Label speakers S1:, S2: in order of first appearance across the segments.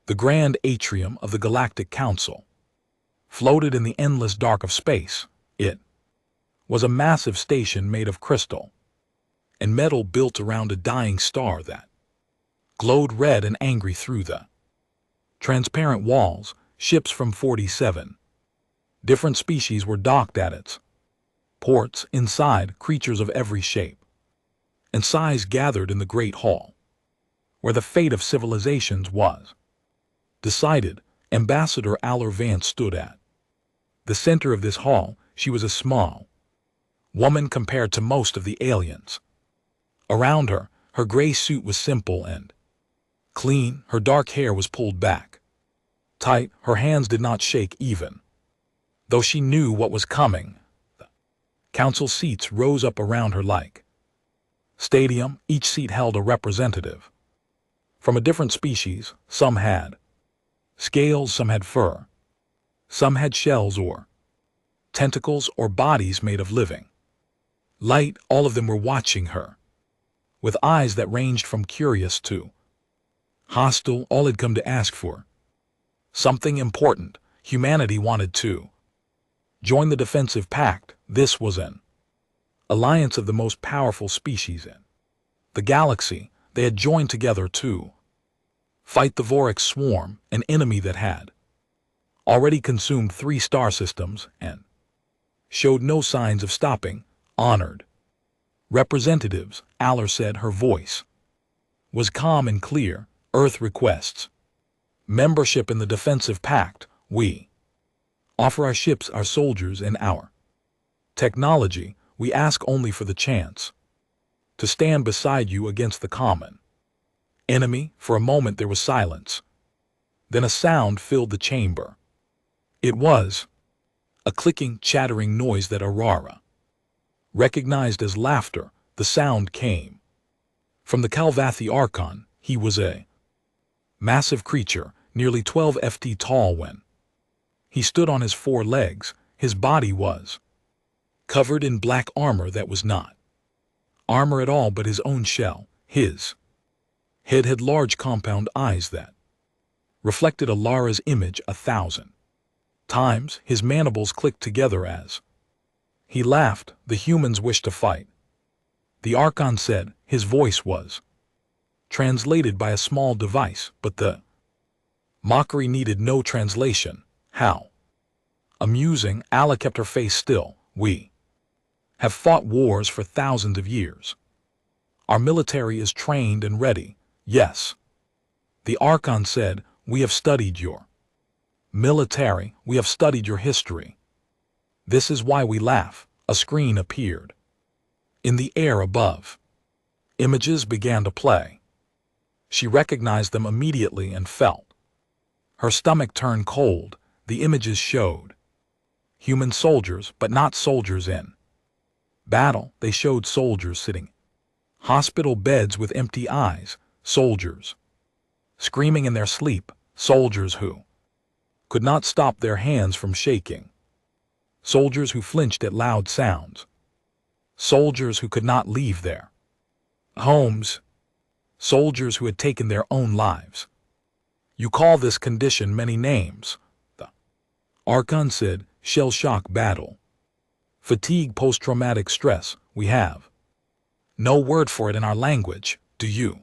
S1: The grand atrium of the Galactic Council floated in the endless dark of space. It was a massive station made of crystal and metal built around a dying star that glowed red and angry through the transparent walls. Ships from 47 different species were docked at its ports. Inside, creatures of every shape and size gathered in the great hall, where the fate of civilizations was decided. Ambassador Allor Vance stood at the center of this hall. She was a small woman compared to most of the aliens around her. Her gray suit was simple and clean. Her dark hair was pulled back tight. Her hands did not shake even though she knew what was coming. The council seats rose up around her like stadium. Each seat held a representative from a different species. Some had scales, some had fur, some had shells or tentacles or bodies made of living light. All of them were watching her with eyes that ranged from curious to hostile. All had come to ask for something important. Humanity wanted to join the defensive pact. This was an alliance of the most powerful species in the galaxy. They had joined together to fight the Vorax swarm, an enemy that had already consumed 3 star systems and showed no signs of stopping. Honored representatives, Allor said. Her voice was calm and clear. Earth requests membership in the defensive pact. We offer our ships, our soldiers, and our technology. We ask only for the chance to stand beside you against the common enemy. For a moment there was silence. Then a sound filled the chamber. It was a clicking, chattering noise that Aurora recognized as laughter. The sound came from the Calvathi Archon. He was a massive creature, nearly 12 ft tall. When he stood on his 4 legs, his body was covered in black armor that was not armor at all, but his own shell. His head had large compound eyes that reflected Alara's image 1,000 times. His mandibles clicked together as he laughed. The humans wish to fight, the Archon said. His voice was translated by a small device, but the mockery needed no translation. How amusing. Alla kept her face still. We have fought wars for thousands of years. Our military is trained and ready. Yes, the Archon said. We have studied your military. We have studied your history. This is why we laugh. A screen appeared in the air above. Images began to play. She recognized them immediately and felt her stomach turn cold. The images showed human soldiers, but not soldiers in battle. They showed soldiers sitting hospital beds with empty eyes, soldiers screaming in their sleep, soldiers who could not stop their hands from shaking, soldiers who flinched at loud sounds, soldiers who could not leave their homes, soldiers who had taken their own lives. You call this condition many names, the Archon said. Shell shock battle, fatigue, post-traumatic stress. We have no word for it in our language. Do you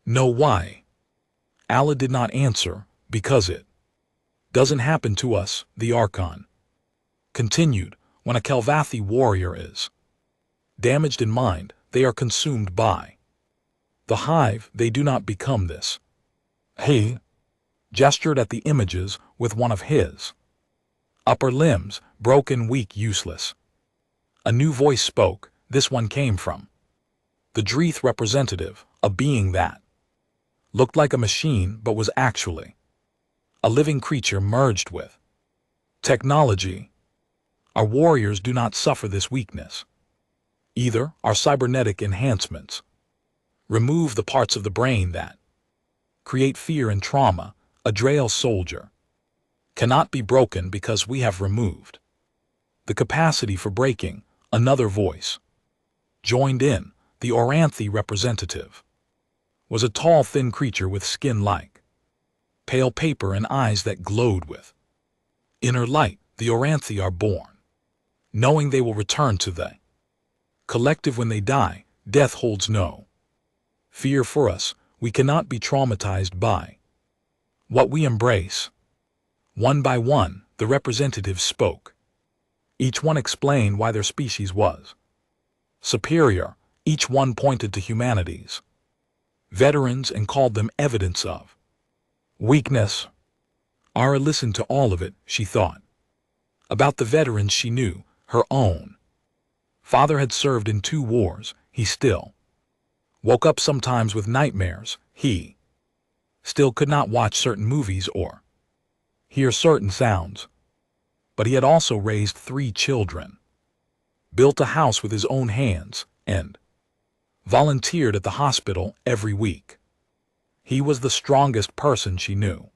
S1: know why? Alla did not answer. Because it doesn't happen to us, the Archon continued. When a Calvathi warrior is damaged in mind, they are consumed by the hive. They do not become this. He gestured at the images with one of his upper limbs, broken, weak, useless. A new voice spoke. This one came from the Dreeth representative, a being that looked like a machine but was actually a living creature merged with technology. Our warriors do not suffer this weakness. Either our cybernetic enhancements remove the parts of the brain that create fear and trauma. A Drael soldier cannot be broken because we have removed the capacity for breaking. Another voice joined in. The Oranthi representative was a tall, thin creature with skin like pale paper and eyes that glowed with inner light. The Oranthi are born, knowing they will return to the collective when they die. Death holds no fear for us. We cannot be traumatized by what we embrace. One by one, the representatives spoke. Each one explained why their species was superior. Each one pointed to humanity's veterans and called them evidence of weakness. Ara listened to all of it. She thought about the veterans she knew. Her own father had served in 2 wars. He still woke up sometimes with nightmares. He still could not watch certain movies or hear certain sounds. But he had also raised 3 children, built a house with his own hands, and volunteered at the hospital every week. He was the strongest person she knew.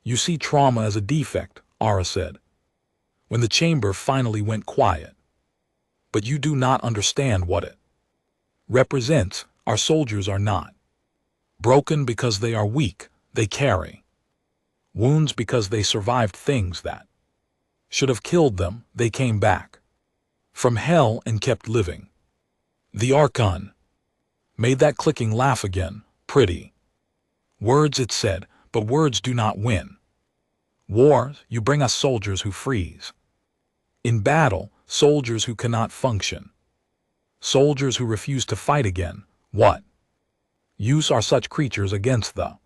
S1: You see trauma as a defect, Ara said, when the chamber finally went quiet. But you do not understand what it represents. Our soldiers are not broken because they are weak. They carry wounds because they survived things that should have killed them. They came back from hell and kept living. The Archon made that clicking laugh again. Pretty words, it said, but words do not win wars. You bring us soldiers who freeze in battle, soldiers who cannot function, soldiers who refuse to fight again. What use are such creatures against the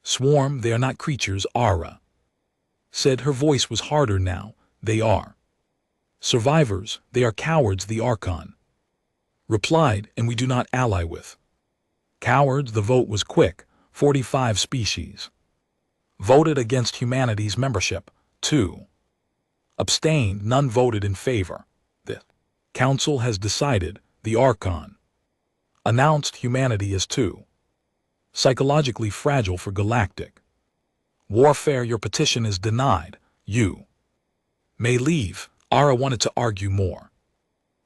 S1: swarm? They are not creatures, Ara said. Her voice was harder now. They are survivors. They are cowards, the Archon replied, and we do not ally with cowards. The vote was quick. 45 species voted against humanity's membership. 2 abstained. None voted in favor. The council has decided, the Archon announced. Humanity is too psychologically fragile for galactic warfare. Your petition is denied. You may leave. Ara wanted to argue more.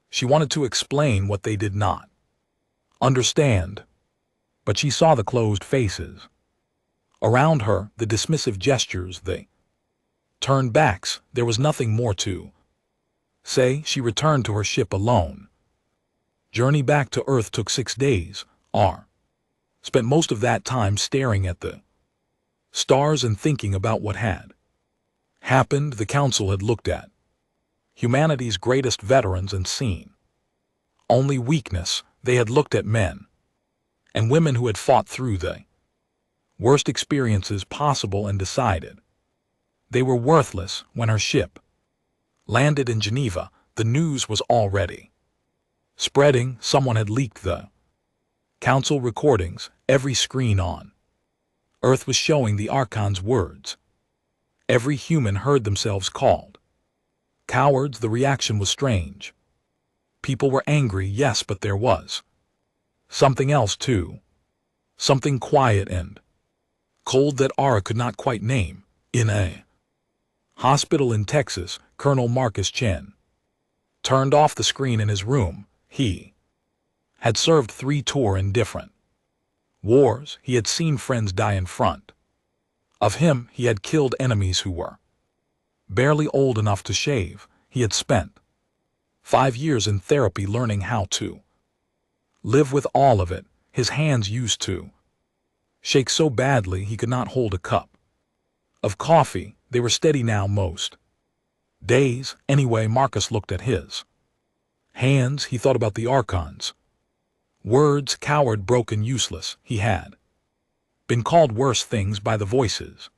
S1: She wanted to explain what they did not understand. But she saw the closed faces around her, the dismissive gestures, the turned backs. There was nothing more to say. She returned to her ship alone. Journey back to Earth took 6 days. R spent most of that time staring at the stars and thinking about what had happened. The council had looked at humanity's greatest veterans and seen only weakness. They had looked at men and women who had fought through the worst experiences possible and decided they were worthless. When her ship landed in Geneva, the news was already spreading. Someone had leaked the council recordings. Every screen on Earth was showing the Archon's words. Every human heard themselves called cowards. The reaction was strange. People were angry, yes, but there was something else too. Something quiet and cold that Ara could not quite name. In a hospital in Texas, Colonel Marcus Chen turned off the screen in his room. He had served 3 tours in different wars. He had seen friends die in front of him. He had killed enemies who were barely old enough to shave. He had spent 5 years in therapy learning how to live with all of it. His hands used to shake so badly he could not hold a cup of coffee. They were steady now most days. Anyway, Marcus looked at his hands. He thought about the Archon's words. Coward, broken, useless. He had been called worse things by the voices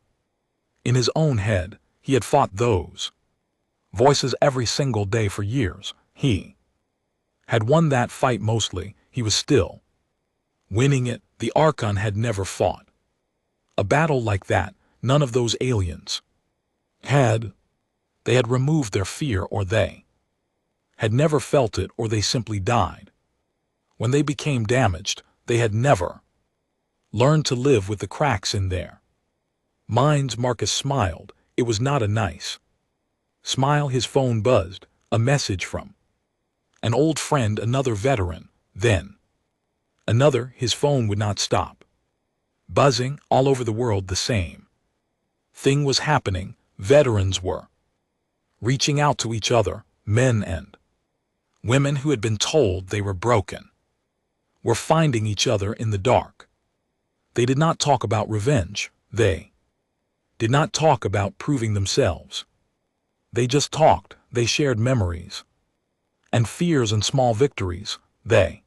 S1: in his own head. He had fought those voices every single day for years. He had won that fight mostly. He was still winning it. The Archon had never fought a battle like that. None of those aliens had. They had removed their fear, or they had never felt it, or they simply died. When they became damaged, they had never learned to live with the cracks in their minds. Marcus smiled. It was not a nice smile. His phone buzzed. A message from an old friend, another veteran, then another. His phone would not stop buzzing all over the world the same thing was happening. Veterans were reaching out to each other, men and women who had been told they were broken were finding each other in the dark. They did not talk about revenge. They did not talk about proving themselves. They just talked. They shared memories and fears and small victories. They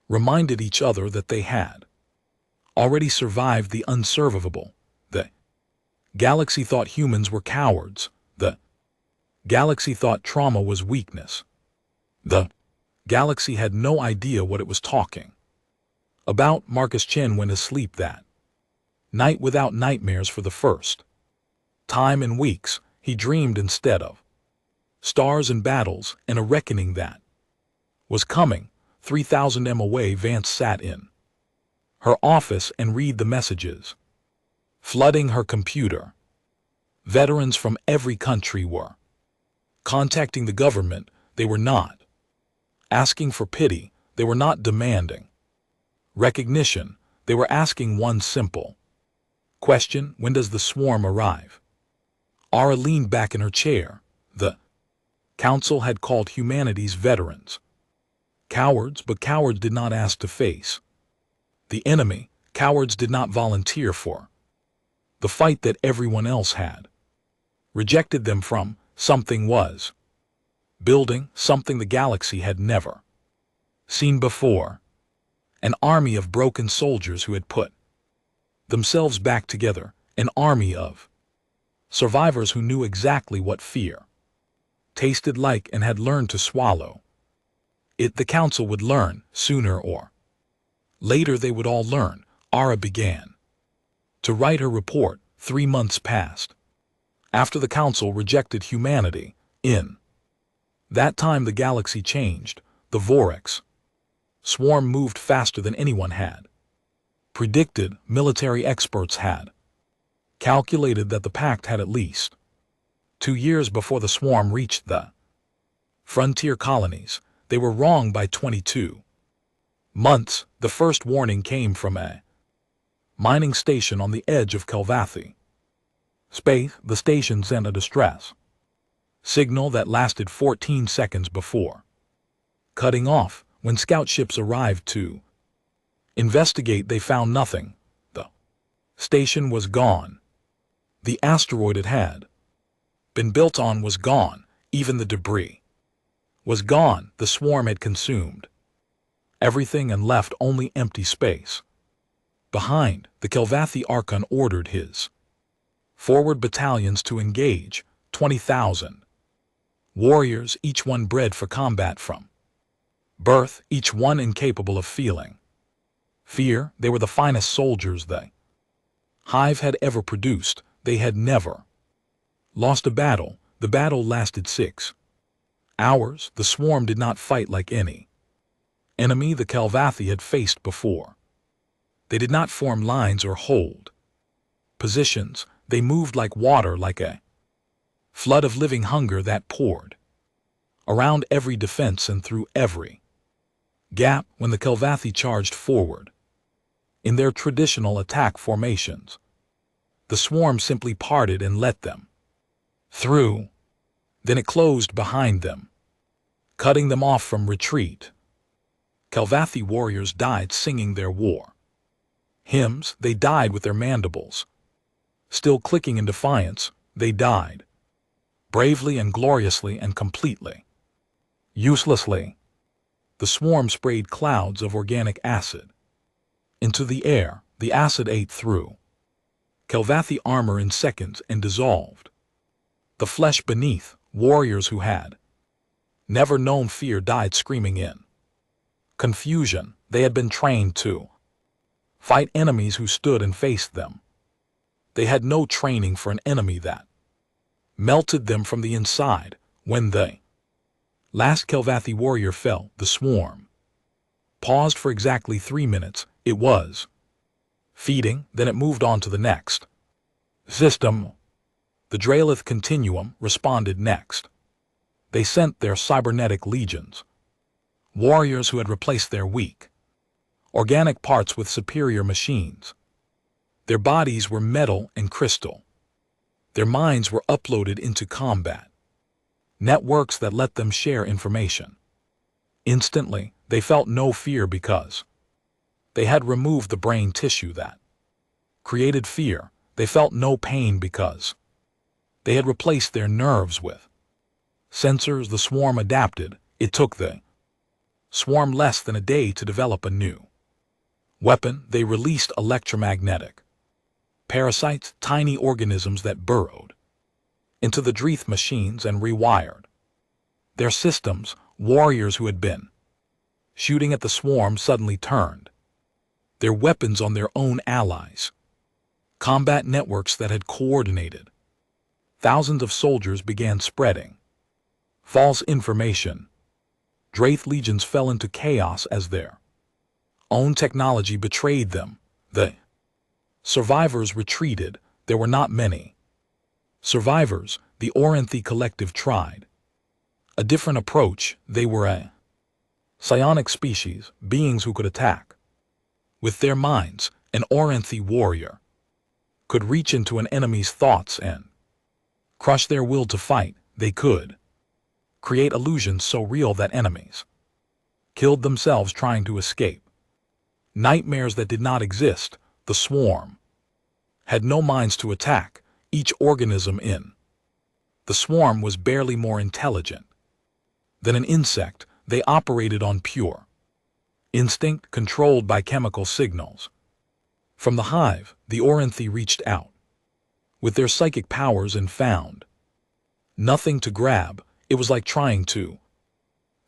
S1: reminded each other that they had already survived the unsurvivable. The galaxy thought humans were cowards. The galaxy thought trauma was weakness. The galaxy had no idea what it was talking about. Marcus Chen went to sleep that night without nightmares. For the first time in weeks, he dreamed instead of stars and battles and a reckoning that was coming. 3,000 m away, Vance sat in her office and read the messages flooding her computer. Veterans from every country were contacting the government. They were not asking for pity. They were not demanding recognition. They were asking one simple question: when does the swarm arrive? Ara leaned back in her chair. The council had called humanity's veterans cowards, but cowards did not ask to face the enemy. Cowards did not volunteer for the fight that everyone else had rejected them from. Something was building, something the galaxy had never seen before. An army of broken soldiers who had put themselves back together. An army of survivors who knew exactly what fear tasted like and had learned to swallow it. The council would learn. Sooner or later they would all learn. Ara began to write her report. 3 months passed after the council rejected humanity. In that time the galaxy changed. The Vorax swarm moved faster than anyone had predicted. Military experts had calculated that the pact had at least 2 years before the swarm reached the frontier colonies. They were wrong by 22 months. The first warning came from a mining station on the edge of Kelvathi space. The station sent a distress signal that lasted 14 seconds before cutting off. When scout ships arrived to investigate, they found nothing. The station was gone. The asteroid it had been built on was gone. Even the debris was gone. The swarm had consumed everything and left only empty space behind. The Kelvathi Archon ordered his forward battalions to engage. 20,000 warriors, each one bred for combat from birth, each one incapable of feeling fear. They were the finest soldiers the Hive had ever produced. They had never lost a battle. The battle lasted 6 hours. The swarm did not fight like any enemy the Kelvathi had faced before. They did not form lines or hold positions. They moved like water, like a flood of living hunger that poured around every defense and through every gap. When the Kelvathi charged forward in their traditional attack formations, the swarm simply parted and let them through. Then it closed behind them, cutting them off from retreat. Kelvathi warriors died singing their war hymns. They died with their mandibles still clicking in defiance. They died bravely and gloriously and completely uselessly. The swarm sprayed clouds of organic acid into the air. The acid ate through Kelvathi armor in seconds and dissolved the flesh beneath. Warriors who had never known fear died screaming in confusion. They had been trained to fight enemies who stood and faced them. They had no training for an enemy that melted them from the inside. When the last Kelvathi warrior fell, the swarm paused for exactly 3 minutes. It was feeding, then it moved on to the next system. The Draelith Continuum responded next. They sent their cybernetic legions, warriors who had replaced their weak organic parts with superior machines. Their bodies were metal and crystal. Their minds were uploaded into combat networks that let them share information. Instantly, they felt no fear because they had removed the brain tissue that created fear. They felt no pain because they had replaced their nerves with sensors. The swarm adapted. It took the swarm less than a day to develop a new weapon. They released electromagnetic parasites, tiny organisms that burrowed into the Dreeth machines and rewired their systems. Warriors who had been shooting at the swarm suddenly turned their weapons on their own allies. Combat networks that had coordinated thousands of soldiers began spreading false information. Dreeth legions fell into chaos as their own technology betrayed them. The survivors retreated. There were not many survivors. The Orenthi collective tried a different approach. They were a psionic species, beings who could attack with their minds. An Orenthi warrior could reach into an enemy's thoughts and crush their will to fight. They could create illusions so real that enemies killed themselves trying to escape. Nightmares that did not exist. The swarm had no minds to attack. Each organism in the swarm was barely more intelligent than an insect. They operated on pure instinct, controlled by chemical signals. From the hive, the Orenthi reached out with their psychic powers and found nothing to grab. It was like trying to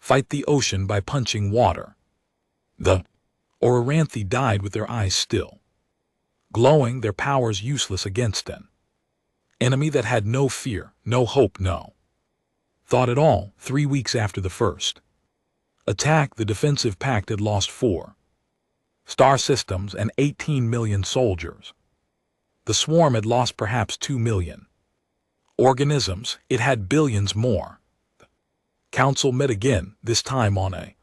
S1: fight the ocean by punching water. The Orenthi died with their eyes still glowing, their powers useless against an enemy that had no fear, no hope, no thought at all. 3 weeks after the first attack, the defensive pact had lost 4 star systems and 18 million soldiers. The swarm had lost perhaps 2 million organisms. It had billions more. The council met again, this time on a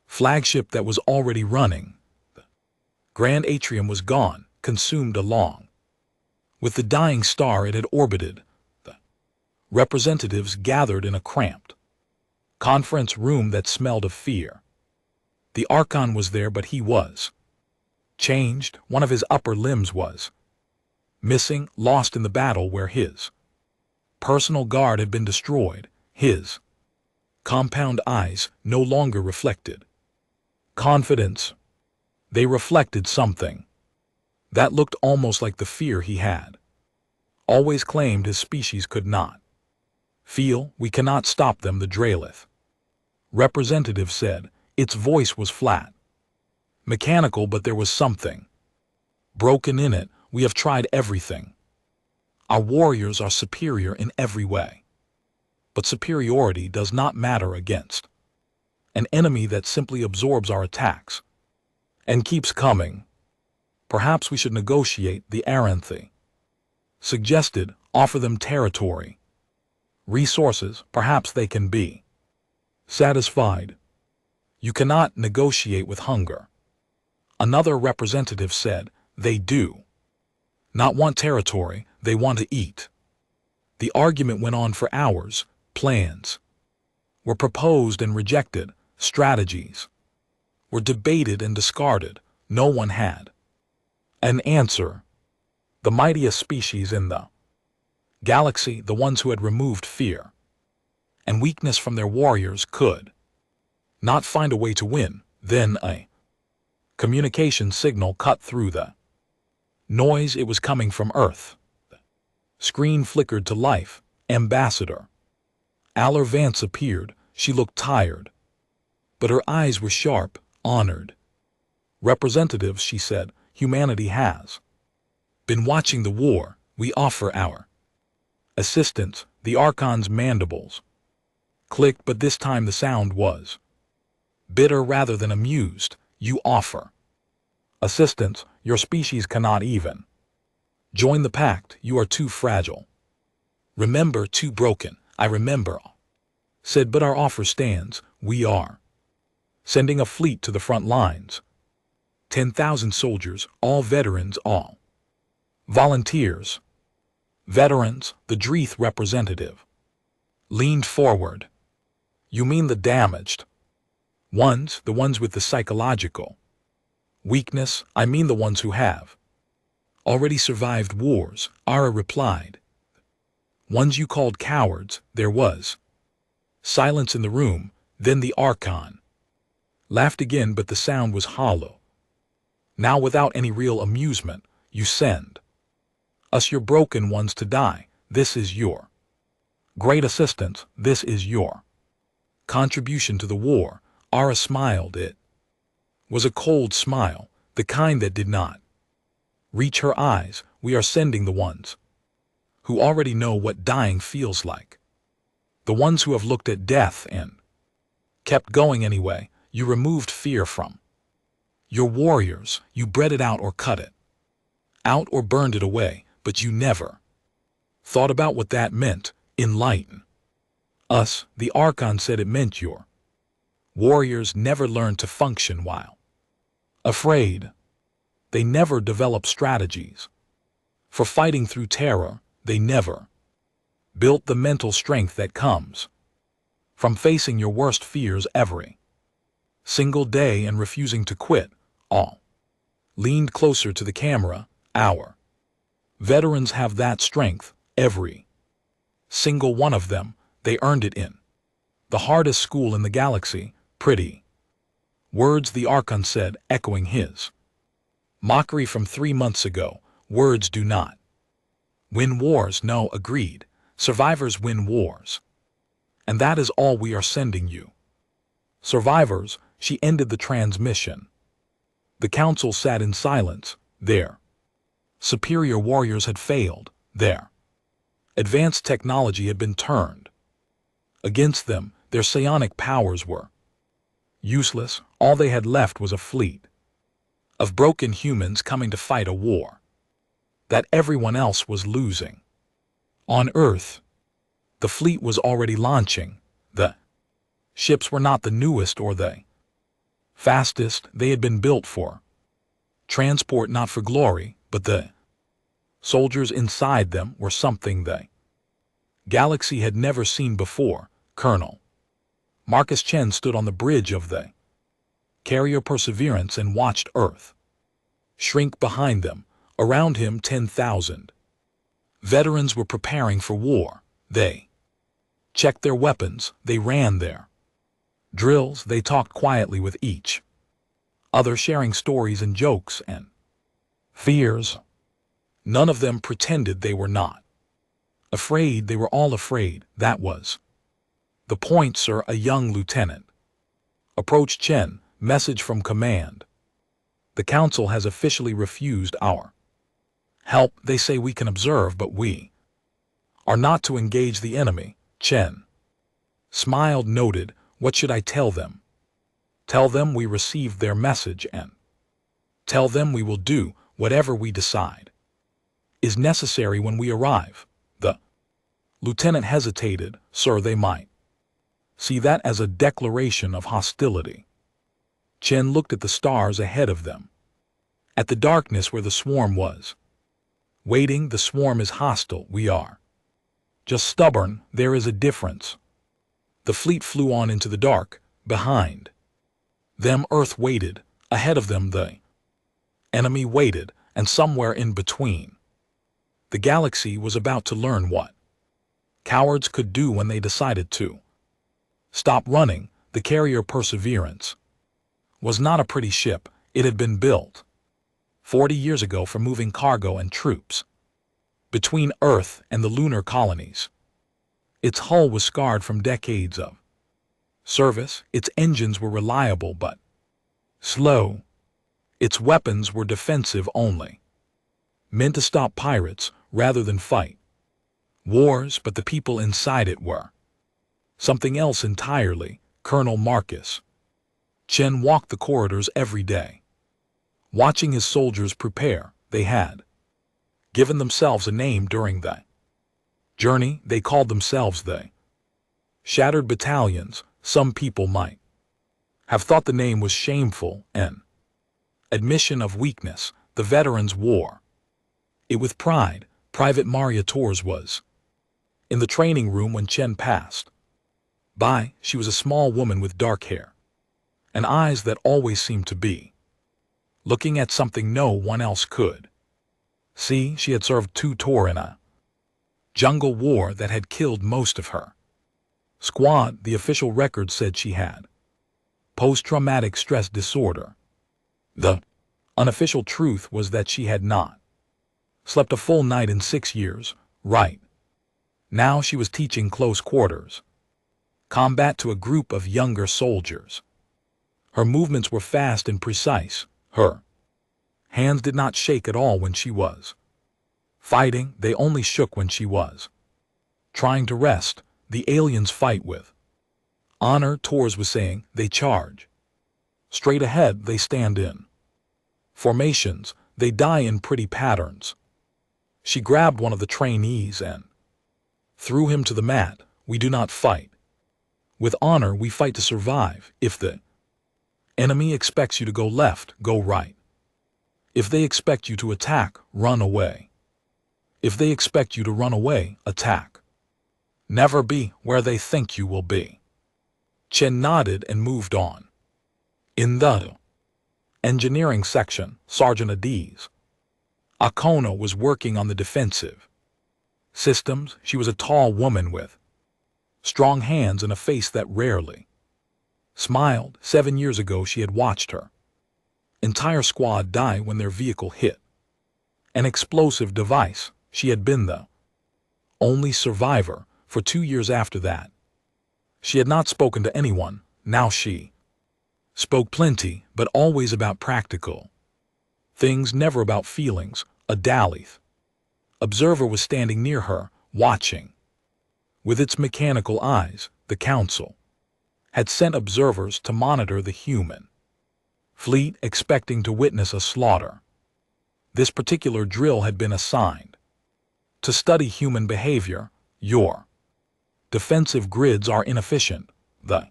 S1: flagship that was already running. The grand atrium was gone, consumed along with the dying star it had orbited. The representatives gathered in a cramped conference room that smelled of fear. The Archon was there, but he was changed. One of his upper limbs was missing, lost in the battle where his personal guard had been destroyed. His compound eyes no longer reflected confidence. They reflected something that looked almost like the fear he had always claimed his species could not feel. We cannot stop them, the Dreeth representative said. Its voice was flat, mechanical, but there was something broken in it. We have tried everything. Our warriors are superior in every way. But superiority does not matter against an enemy that simply absorbs our attacks and keeps coming. Perhaps we should negotiate, the Orenthi suggested. Offer them territory, resources. Perhaps they can be satisfied. You cannot negotiate with hunger, another representative said. They do not want territory, they want to eat. The argument went on for hours. Plans were proposed and rejected. Strategies were debated and discarded. No one had an answer. The mightiest species in the galaxy, the ones who had removed fear and weakness from their warriors, could not find a way to win. Then a communication signal cut through the noise. It was coming from Earth. The screen flickered to life. Ambassador Allor Vance appeared. She looked tired, but her eyes were sharp. Honored representatives, she said, humanity has been watching the war. We offer our assistance. The Archon's mandibles clicked, but this time the sound was bitter rather than amused. You offer assistance. Your species cannot even join the pact. You are too fragile. Remember, too broken. I remember, said, but our offer stands. We are sending a fleet to the front lines. 10,000 soldiers, all veterans, all Volunteers, veterans, the Dreeth representative, leaned forward. You mean the damaged ones, the ones with the psychological weakness? I mean the ones who have already survived wars, Ara replied. Ones you called cowards. There was silence in the room, then the Archon laughed again, but the sound was hollow. Now, without any real amusement, you send us your broken ones to die. This is your great assistance. This is your contribution to the war. Ara smiled. It was a cold smile, the kind that did not reach her eyes. We are sending the ones who already know what dying feels like. The ones who have looked at death and kept going anyway. You removed fear from your warriors. You bred it out or cut it out or burned it away, but you never thought about what that meant. Enlighten us. The Archon said it meant your warriors never learned to function while afraid. They never developed strategies for fighting through terror. They never built the mental strength that comes from facing your worst fears every single day and refusing to quit. All leaned closer to the camera. Our veterans have that strength, every single one of them. They earned it in the hardest school in the galaxy. Pretty words, the Archon said, echoing his mockery from 3 months ago. Words do not win wars. No, agreed. Survivors win wars. And that is all we are sending you. Survivors. She ended the transmission. The council sat in silence. Their superior warriors had failed. Their advanced technology had been turned against them. Their psionic powers were useless. All they had left was a fleet of broken humans coming to fight a war that everyone else was losing. On Earth, the fleet was already launching. The ships were not the newest or the fastest. They had been built for transport, not for glory, but the soldiers inside them were something the galaxy had never seen before. Colonel Marcus Chen stood on the bridge of the carrier Perseverance and watched Earth shrink behind them. Around him, 10,000 veterans were preparing for war. They checked their weapons. They ran their drills. They talked quietly with each other, sharing stories and jokes and fears. None of them pretended they were not afraid. They were all afraid. That was the point, sir. A young lieutenant approached Chen. Message from command. The council has officially refused our help. They say we can observe, but we are not to engage the enemy. Chen smiled. Noted. What should I tell them? Tell them we received their message and tell them we will do whatever we decide is necessary when we arrive. The lieutenant hesitated. Sir, they might see that as a declaration of hostility. Chen looked at the stars ahead of them, at the darkness where the swarm was waiting. The swarm is hostile. We are just stubborn. There is a difference. The fleet flew on into the dark. Behind them, Earth waited. Ahead of them, the enemy waited. And somewhere in between, the galaxy was about to learn what cowards could do when they decided to stop running. The carrier Perseverance was not a pretty ship. It had been built 40 years ago for moving cargo and troops between Earth and the lunar colonies. Its hull was scarred from decades of service. Its engines were reliable but slow. Its weapons were defensive only, meant to stop pirates rather than fight wars. But the people inside it were something else entirely. Colonel Marcus Chen walked the corridors every day, watching his soldiers prepare. They had given themselves a name during the journey. They called themselves the Shattered Battalions. Some people might have thought the name was shameful, an admission of weakness. The veterans wore It with pride, Private Maria Torres was. In the training room when Chen passed by, she was a small woman with dark hair and eyes that always seemed to be looking at something no one else could see. She had served 2 tours in a jungle war that had killed most of her squad. The official record said she had post-traumatic stress disorder. The unofficial truth was that she had not slept a full night in 6 years. Right now she was teaching close quarters combat to a group of younger soldiers. Her movements were fast and precise. Her hands did not shake at all when she was fighting. They only shook when she was trying to rest. The aliens fight with honor, Torres was saying. They charge straight ahead. They stand in formations. They die in pretty patterns. She grabbed one of the trainees and threw him to the mat. We do not fight with honor. We fight to survive. If the enemy expects you to go left, go right. If they expect you to attack, run away. If they expect you to run away, attack. Never be where they think you will be. Chen nodded and moved on. In the engineering section, Sergeant Adiz Akono was working on the defensive systems. She was a tall woman with strong hands and a face that rarely smiled. 7 years ago she had watched her entire squad die when their vehicle hit an explosive device. She had been the only survivor for 2 years after that. She had not spoken to anyone. Now she spoke plenty, but always about practical things, never about feelings. A Dalith observer was standing near her, watching. With its mechanical eyes, the council had sent observers to monitor the human fleet, expecting to witness a slaughter. This particular drill had been assigned to study human behavior. Your defensive grids are inefficient, the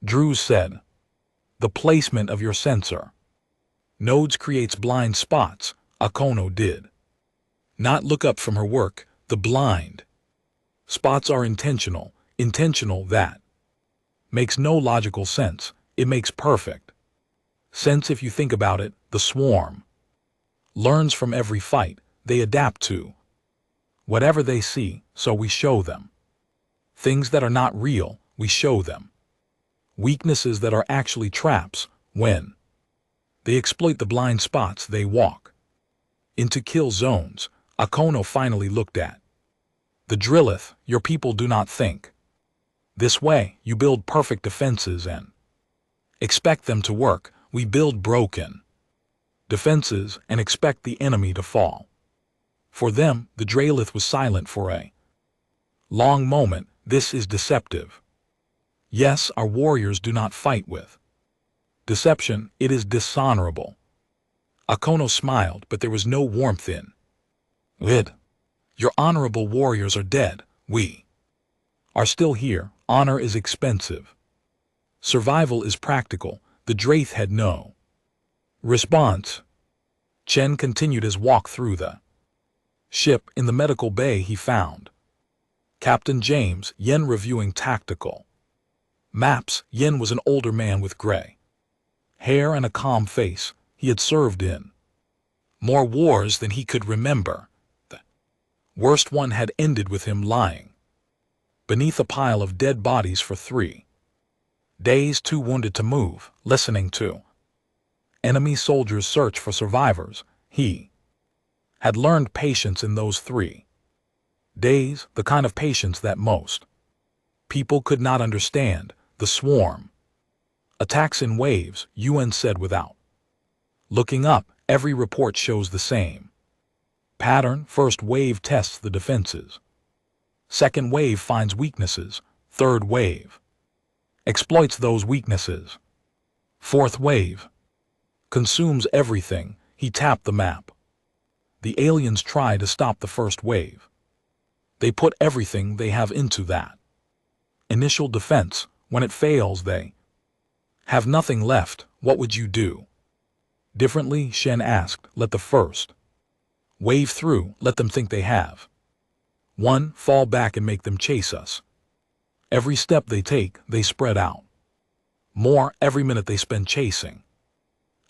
S1: Drews said. The placement of your sensor nodes creates blind spots. Akono did not look up from her work. The blind spots are intentional. That makes no logical sense. It makes perfect sense if you think about it. The swarm learns from every fight. They adapt to whatever they see, so we show them things that are not real. We show them weaknesses that are actually traps. When they exploit the blind spots, they walk into kill zones. Akono finally looked at the drilleth. Your people do not think this way. You build perfect defenses and expect them to work. We build broken defenses and expect the enemy to fall. For them, the Dralith was silent for a long moment. This is deceptive. Yes, our warriors do not fight with deception. It is dishonorable. Akono smiled, but there was no warmth in it. Your honorable warriors are dead. We are still here. Honor is expensive. Survival is practical. The Draith had no response. Chen continued his walk through the ship. In the medical bay he found Captain James Yen reviewing tactical maps. Yen was an older man with gray hair and a calm face. He had served in more wars than he could remember. The worst one had ended with him lying beneath a pile of dead bodies for 3 days, too wounded to move, listening to enemy soldiers search for survivors. He had learned patience in those 3 days, the kind of patience that most people could not understand. The swarm attacks in waves, UN said without looking up. Every report shows the same pattern. First wave tests the defenses. Second wave finds weaknesses. Third wave exploits those weaknesses. Fourth wave consumes everything. He tapped the map. The aliens try to stop the first wave. They put everything they have into that initial defense. When it fails, they have nothing left. What would you do differently? Shen asked. Let the first Wave through, let them think they have. 1. Fall back and make them chase us. Every step they take, they spread out. More every minute they spend chasing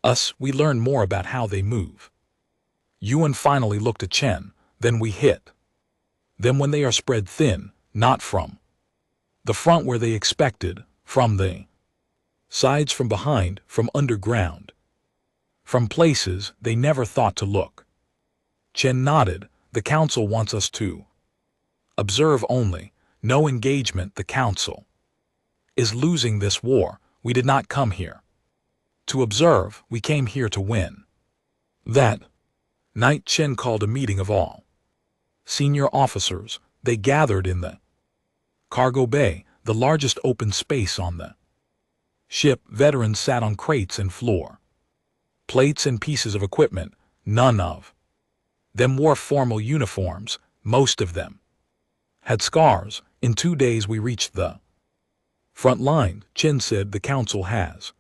S1: us. We learn more about how they move. Yuan finally looked at Chen, then we hit them when they are spread thin, not from the front where they expected, from the sides, from behind, from underground, from places they never thought to look. Chen nodded. The council wants us to observe only, no engagement. The council is losing this war. We did not come here to observe, we came here to win. That night Chen called a meeting of all senior officers. They gathered in the cargo bay, the largest open space on the ship. Veterans sat on crates and floor plates and pieces of equipment. None of them wore formal uniforms. Most of them had scars. In 2 days we reached the front line. Chen said the council has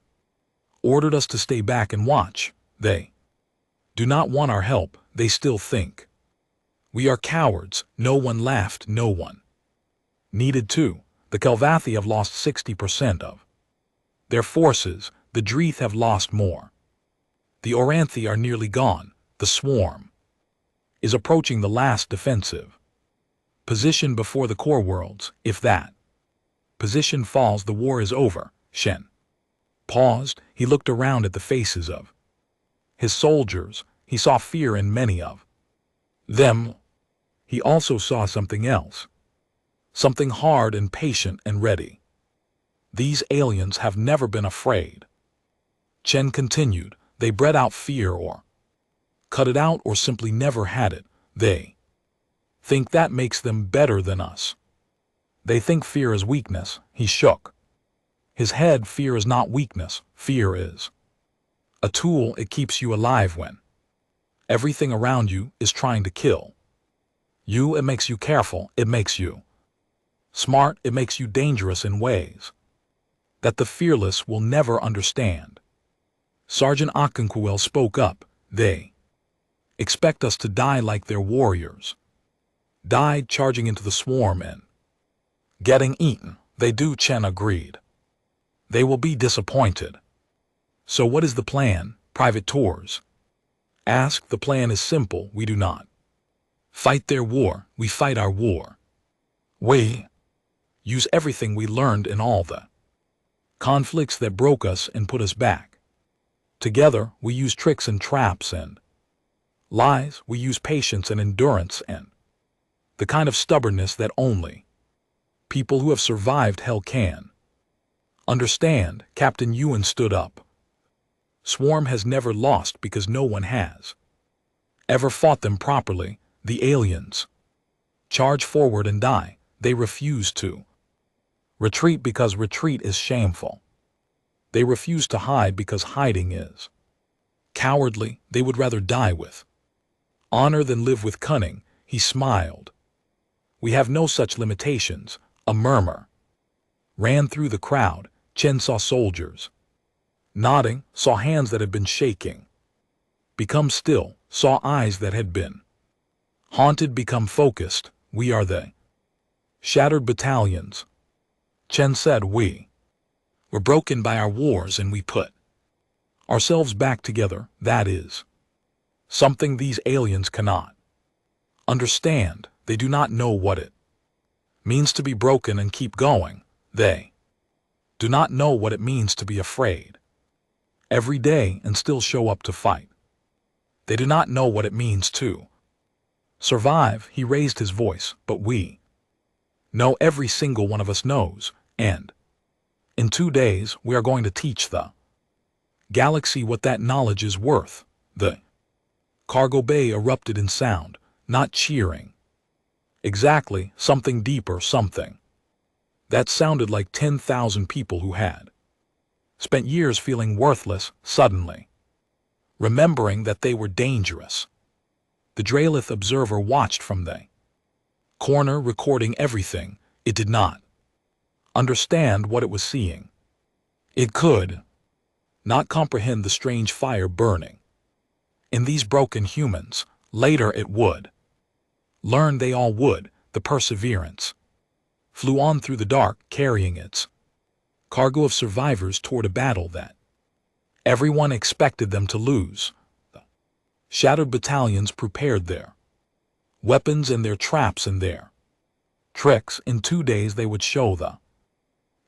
S1: ordered us to stay back and watch. They do not want our help. They still think we are cowards. No one laughed. No one needed to. The Kelvathi have lost 60% of their forces. The Dreeth have lost more. The Oranthi are nearly gone. The swarm is approaching the last defensive position before the core worlds. If that position falls, the war is over. Shen paused. He looked around at the faces of his soldiers. He saw fear in many of them. He also saw something else, something hard and patient and ready. These aliens have never been afraid. Chen continued. They bred out fear or cut it out or simply never had it. They think that makes them better than us. They think fear is weakness. He shook his head. Fear is not weakness. Fear is a tool. It keeps you alive when everything around you is trying to kill you. It makes you careful. It makes you smart. It makes you dangerous in ways that the fearless will never understand. Sergeant Okonkwo spoke up. They expect us to die like their warriors died charging into the swarm and getting eaten. They do. Chen agreed. They will be disappointed. So what is the plan? Private Tours asked. The plan is simple. We do not fight their war. We fight our war. We use everything we learned in all the conflicts that broke us and put us back together. We use tricks and traps and lies. We use patience and endurance and the kind of stubbornness that only people who have survived hell can understand. Captain Yuan stood up. Swarm has never lost because no one has ever fought them properly. The aliens charge forward and die. They refuse to retreat because retreat is shameful. They refuse to hide because hiding is cowardly. They would rather die with honor than live with cunning. He smiled. We have no such limitations. A murmur ran through the crowd. Chen saw soldiers nodding, saw hands that had been shaking become still, saw eyes that had been haunted become focused. We are the shattered battalions. Chen said. We were broken by our wars and we put ourselves back together. That is something these aliens cannot understand. They do not know what it means to be broken and keep going. They do not know what it means to be afraid every day and still show up to fight. They do not know what it means to survive. He raised his voice. But we know. Every single one of us knows. And in 2 days we are going to teach the galaxy what that knowledge is worth. The cargo bay erupted in sound, not cheering. Exactly, something deeper, something that sounded like 10,000 people who had spent years feeling worthless, suddenly remembering that they were dangerous. The Draelith observer watched from the corner, recording everything. It did not understand what it was seeing. It could not comprehend the strange fire burning in these broken humans. Later it would. Learn they all would, the Perseverance flew on through the dark, carrying its cargo of survivors toward a battle that everyone expected them to lose. The shattered battalions prepared their weapons and their traps and their tricks. In 2 days they would show the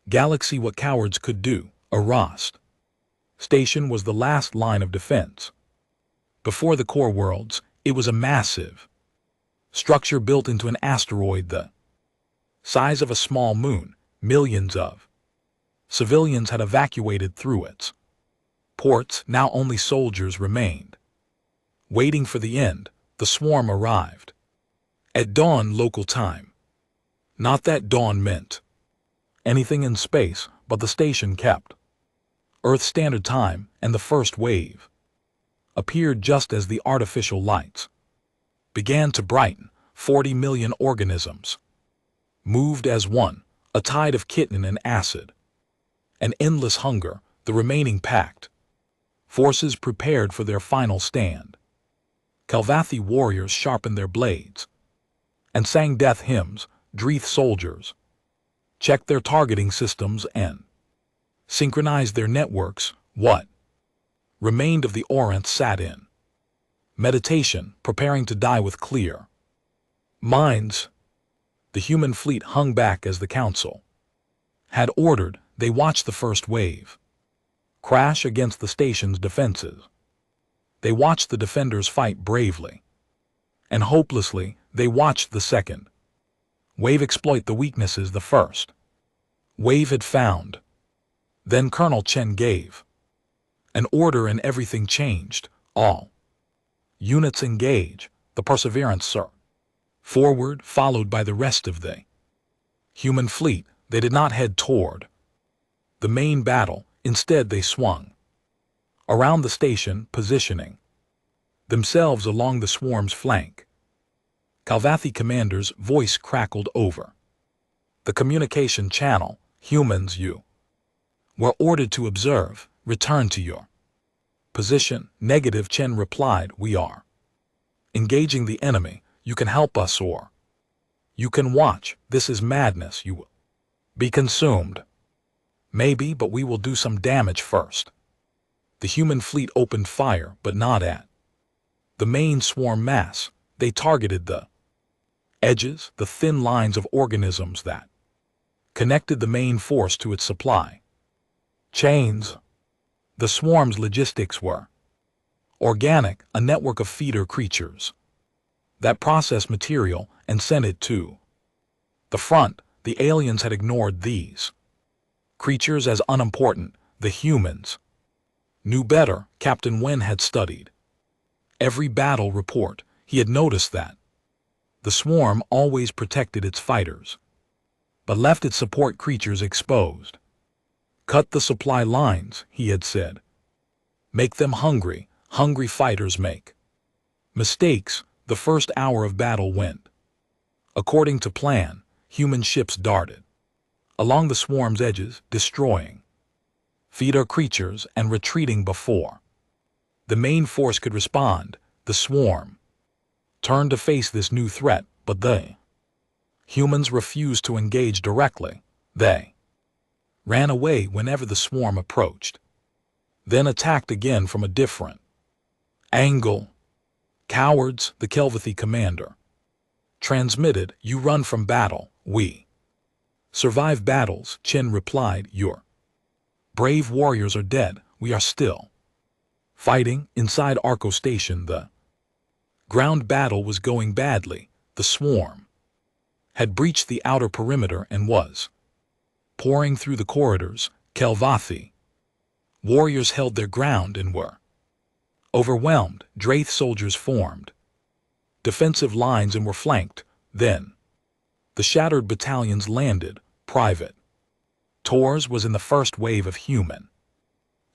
S1: galaxy what cowards could do. Arost Station was the last line of defense. Before the core worlds, it was a massive structure built into an asteroid the size of a small moon. Millions of civilians had evacuated through its ports. Now only soldiers remained. Waiting for the end, the swarm arrived at dawn local time. Not that dawn meant anything in space, but the station kept Earth Standard Time, and the first wave appeared just as the artificial lights began to brighten. 40 million organisms moved as one, a tide of chitin and acid. An endless hunger, the remaining packed forces prepared for their final stand. Kalvathi warriors sharpened their blades and sang death hymns. Dreeth soldiers checked their targeting systems and synchronized their networks. What remained of the Orient sat in meditation, preparing to die with clear minds. The human fleet hung back as the Council had ordered. They watched the first wave crash against the station's defenses. They watched the defenders fight bravely and hopelessly. They watched the second wave exploit the weaknesses the first wave had found. Then Colonel Chen gave an order and everything changed. All units engage. The Perseverance, sir. Forward, followed by the rest of the human fleet. They did not head toward the main battle. Instead, they swung around the station, positioning themselves along the swarm's flank. Kalvathi commander's voice crackled over the communication channel. Humans, you were ordered to observe. Return to your position. Negative, Chen replied. We are engaging the enemy. You can help us or you can watch. This is madness. You will be consumed. Maybe, but we will do some damage first. The human fleet opened fire, but not at the main swarm mass. They targeted the edges, the thin lines of organisms that connected the main force to its supply chains. The swarm's logistics were organic, a network of feeder creatures that processed material and sent it to the front. The aliens had ignored these creatures as unimportant. The humans knew better. Captain Wen had studied every battle report. He had noticed that the swarm always protected its fighters, but left its support creatures exposed. Cut the supply lines, he had said. Make them hungry. Hungry fighters make mistakes. The first hour of battle went according to plan. Human ships darted along the swarm's edges, destroying feeder creatures and retreating before the main force could respond. The swarm turned to face this new threat, but the humans refused to engage directly. They ran away whenever the swarm approached, then attacked again from a different angle. Cowards, the Kalvathi commander transmitted. You run from battle. We survive battles, Chen replied. Your brave warriors are dead. We are still fighting. Inside Arco Station, the ground battle was going badly. The swarm had breached the outer perimeter and was pouring through the corridors. Kalvathi warriors held their ground and were overwhelmed. Dreeth soldiers formed defensive lines and were flanked. Then the shattered battalions landed. Private Torres was in the first wave of human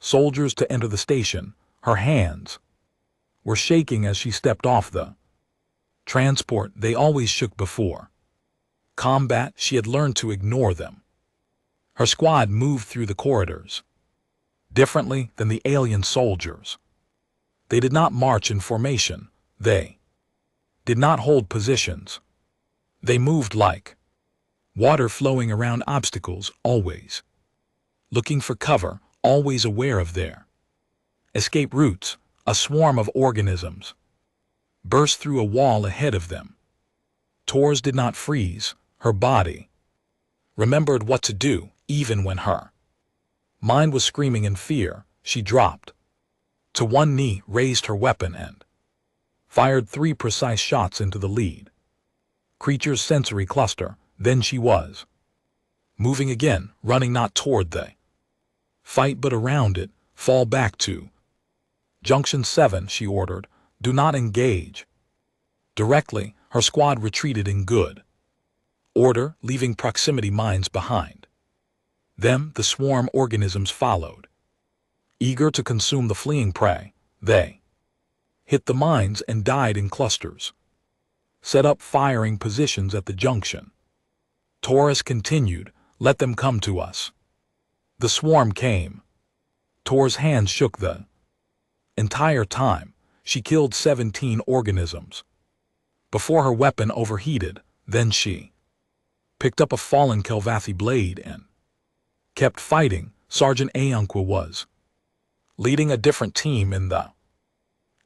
S1: soldiers to enter the station. Her hands were shaking as she stepped off the transport. They always shook before combat. She had learned to ignore them. Her squad moved through the corridors differently than the alien soldiers. They did not march in formation. They did not hold positions. They moved like water flowing around obstacles, always looking for cover, always aware of their escape routes. A swarm of organisms burst through a wall ahead of them. Tors did not freeze. Her body remembered what to do, even when her mind was screaming in fear. She dropped to one knee, raised her weapon, and fired 3 precise shots into the lead creature's sensory cluster. Then she was moving again, running not toward the fight but around it. Fall back to Junction 7, she ordered. Do not engage. Directly, her squad retreated in good order, leaving proximity mines behind them. The swarm organisms followed, eager to consume the fleeing prey. They hit the mines and died in clusters. Set up firing positions at the junction. Taurus continued, let them come to us. The swarm came. Tor's hands shook the entire time. She killed 17 organisms before her weapon overheated. Then she picked up a fallen Kelvathi blade and kept fighting. Sergeant Ayanqua was leading a different team in the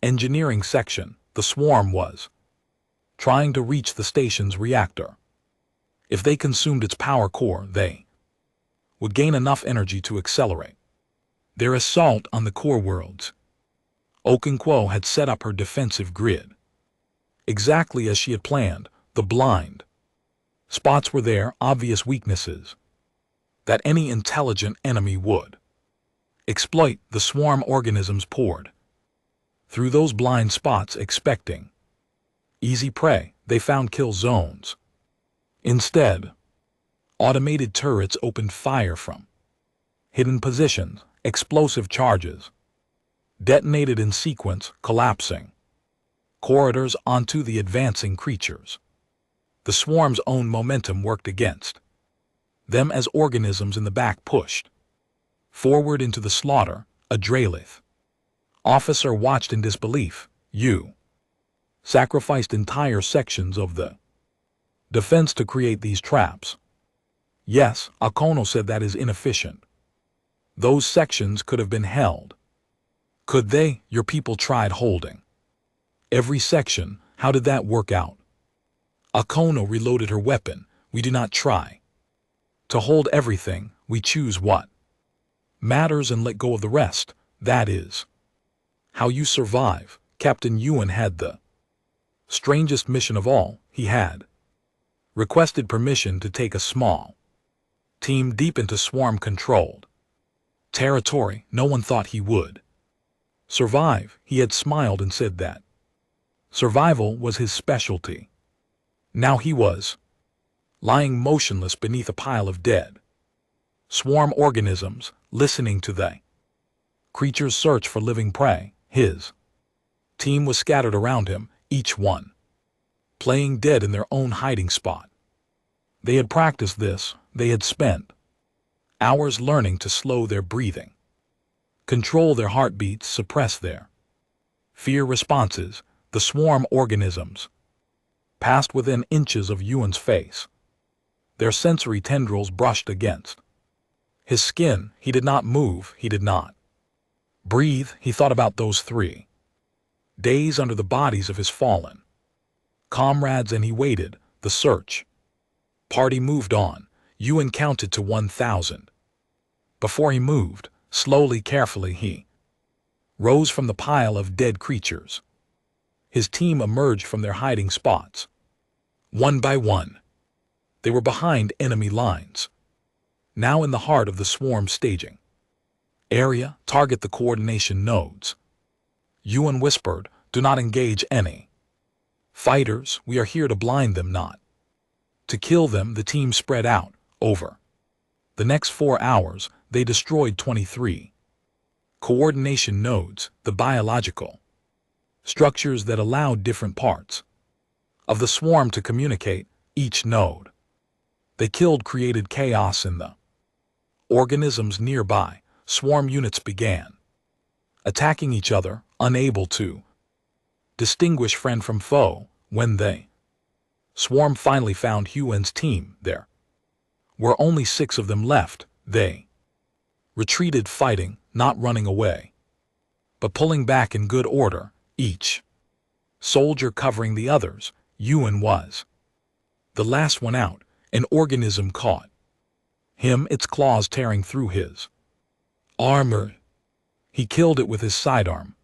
S1: engineering section. The swarm was trying to reach the station's reactor. If they consumed its power core, they would gain enough energy to accelerate their assault on the core worlds. Okonkwo had set up her defensive grid exactly as she had planned. The blind spots were there, obvious weaknesses that any intelligent enemy would exploit. The swarm organisms poured through those blind spots, expecting easy prey. They found kill zones. Instead, automated turrets opened fire from hidden positions. Explosive charges detonated in sequence, collapsing corridors onto the advancing creatures. The swarm's own momentum worked against them as organisms in the back pushed forward into the slaughter. A Dralith officer watched in disbelief. You sacrificed entire sections of the defense to create these traps. Yes, Akono said, that is inefficient. Those sections could have been held. Could they? Your people tried holding every section. How did that work out? Akono reloaded her weapon. We do not try to hold everything. We choose what matters and let go of the rest. That is how you survive. Captain Ewan had the strangest mission of all. He had requested permission to take a small team deep into swarm-controlled territory. No one thought he would survive. He had smiled and said that survival was his specialty. Now he was lying motionless beneath a pile of dead swarm organisms, listening to the creature's search for living prey. His team was scattered around him, each one playing dead in their own hiding spot. They had practiced this. They had spent hours learning to slow their breathing, control their heartbeats, suppress their fear responses. The swarm organisms passed within inches of Ewan's face. Their sensory tendrils brushed against his skin. He did not move. He did not breathe. He thought about those 3 days under the bodies of his fallen comrades, and he waited. The search party moved on. Ewan counted to 1,000. Before he moved, slowly, carefully, he rose from the pile of dead creatures. His team emerged from their hiding spots. One by one, they were behind enemy lines. Now in the heart of the swarm staging area, target the coordination nodes. Ewan whispered, do not engage any fighters. We are here to blind them, not to kill them. The team spread out. Over the next 4 hours, they destroyed 23 coordination nodes, the biological structures that allowed different parts of the swarm to communicate. Each node they killed created chaos in the organisms nearby. Swarm units began attacking each other, unable to distinguish friend from foe. When they swarm finally found Huan's team, there were only 6 of them left. They retreated, fighting, not running away, but pulling back in good order, each soldier covering the others. Yuan was the last one out. An organism caught him, its claws tearing through his armor. He killed it with his sidearm,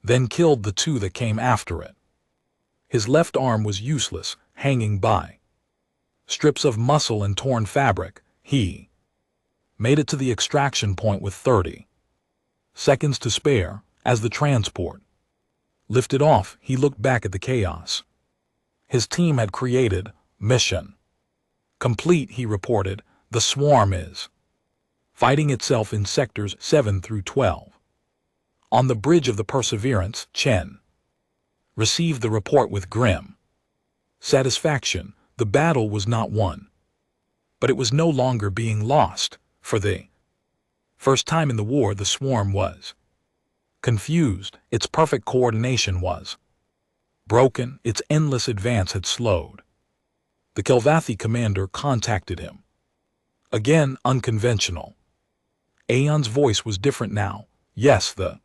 S1: then killed the 2 that came after it. His left arm was useless, hanging by strips of muscle and torn fabric. He made it to the extraction point with 30 seconds to spare. As the transport lifted off, he looked back at the chaos his team had created. Mission complete, he reported. The swarm is fighting itself in sectors 7 through 12. On the bridge of the Perseverance, Chen received the report with grim satisfaction. The battle was not won, but it was no longer being lost. For the first time in the war, the swarm was confused. Its perfect coordination was broken. Its endless advance had slowed. The Kilvathi commander contacted him. Again, unconventional. Aeon's voice was different now. Yes, the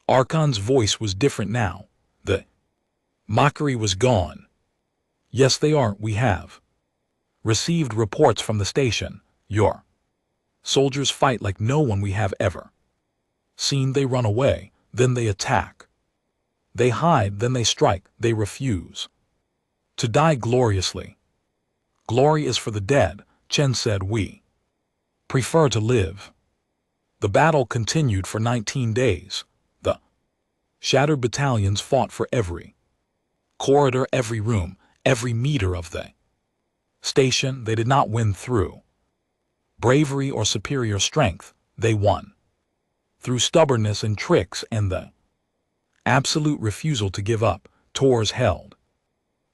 S1: Archon's voice was different now. The mockery was gone. Yes, they are. We have received reports from the station. Your soldiers fight like no one we have ever seen. They run away, then they attack. They hide, then they strike. They refuse to die gloriously. Glory is for the dead, Chen said. We prefer to live. The battle continued for 19 days. The shattered battalions fought for every corridor, every room, every meter of the station. They did not win through bravery or superior strength. They won through stubbornness and tricks and the absolute refusal to give up. Tors held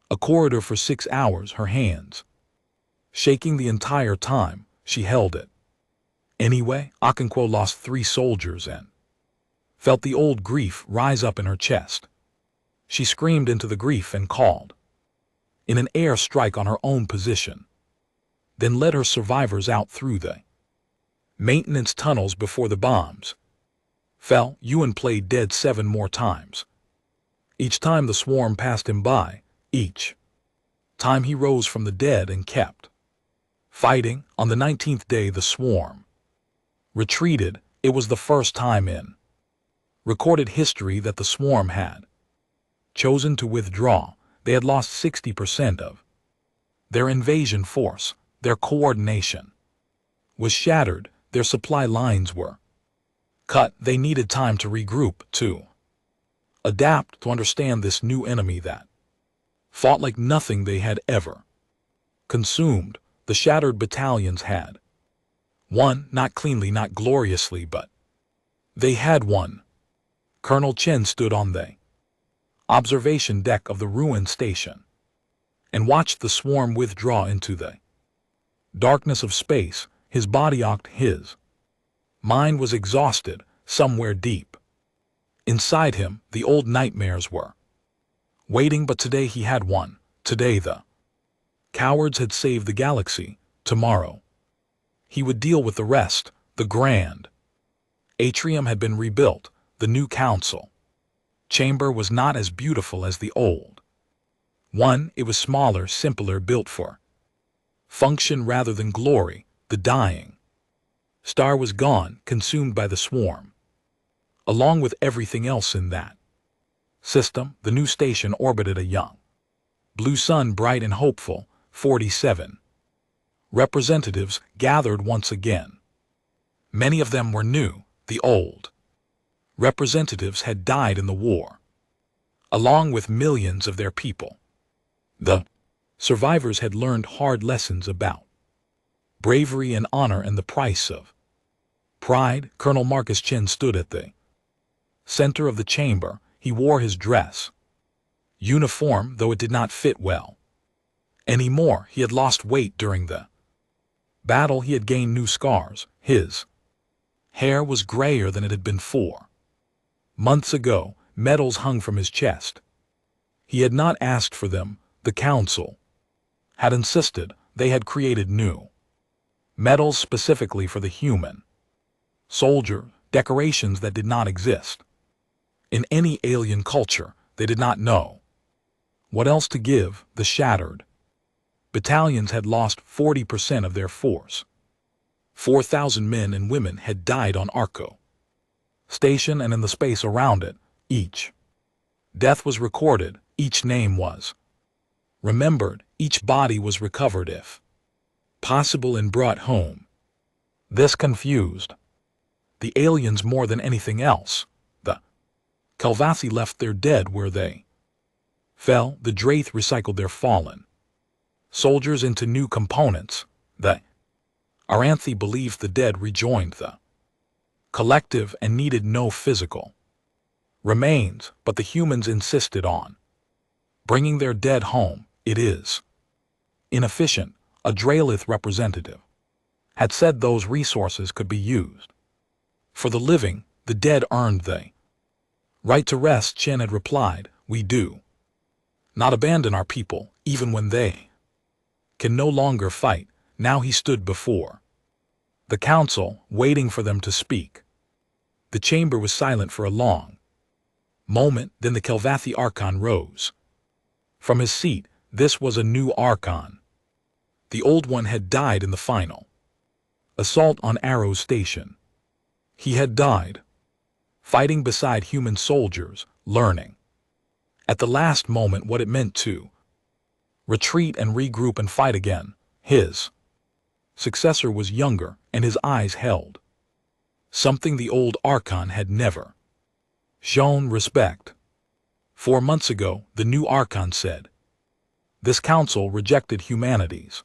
S1: a corridor for 6 hours, her hands shaking the entire time she held it. Anyway, Okonkwo lost 3 soldiers and felt the old grief rise up in her chest. She screamed into the grief and called in an air strike on her own position, then led her survivors out through the maintenance tunnels before the bombs fell. Yuan played dead 7 more times. Each time the swarm passed him by, each time he rose from the dead and kept fighting. On the 19th day, the swarm retreated. It was the first time in recorded history that the swarm had chosen to withdraw. They had lost 60% of their invasion force. Their coordination was shattered. Their supply lines were cut. They needed time to regroup, to adapt, to understand this new enemy that fought like nothing they had ever consumed. The shattered battalions had won, not cleanly, not gloriously, but they had won. Colonel Chen stood on the observation deck of the ruined station and watched the swarm withdraw into the darkness of space. His body ached. His mind was exhausted. Somewhere deep inside him, the old nightmares were waiting, but today he had won. Today the cowards had saved the galaxy. Tomorrow he would deal with the rest. The grand atrium had been rebuilt. The new council chamber was not as beautiful as the old one. It was smaller, simpler, built for function rather than glory. The dying star was gone, consumed by the swarm. Along with everything else in that system, the new station orbited a young blue sun, bright and hopeful. 47 representatives gathered once again. Many of them were new. The old representatives had died in the war, along with millions of their people. The survivors had learned hard lessons about bravery and honor and the price of pride. Colonel Marcus Chen stood at the center of the chamber. He wore his dress uniform, though it did not fit well anymore. He had lost weight during the battle. He had gained new scars. His hair was grayer than it had been 4 months ago. Medals hung from his chest. He had not asked for them, the council had insisted. They had created new medals specifically for the human soldier, decorations that did not exist in any alien culture. They did not know what else to give. The shattered battalions had lost 40% of their force. 4,000 men and women had died on Arco Station and in the space around it. Each death was recorded, each name was remembered, each body was recovered if possible and brought home. This confused the aliens more than anything else. The Calvathi left their dead where they fell. The Draith recycled their fallen soldiers into new components. The Aranthi believed the dead rejoined the collective and needed no physical remains, but the humans insisted on bringing their dead home. It is inefficient. A Draelith representative had said those resources could be used for the living. The dead earned the right to rest. Chen had replied, we do not abandon our people, even when they can no longer fight. Now he stood before the council, waiting for them to speak. The chamber was silent for a long moment. Then the Calvathi Archon rose from his seat. This was a new Archon. The old one had died in the final assault on Arrow Station. He had died fighting beside human soldiers, learning at the last moment what it meant to retreat and regroup and fight again. His successor was younger, and his eyes held something the old Archon had never shown: respect. 4 months ago, the new Archon said, this council rejected humanity's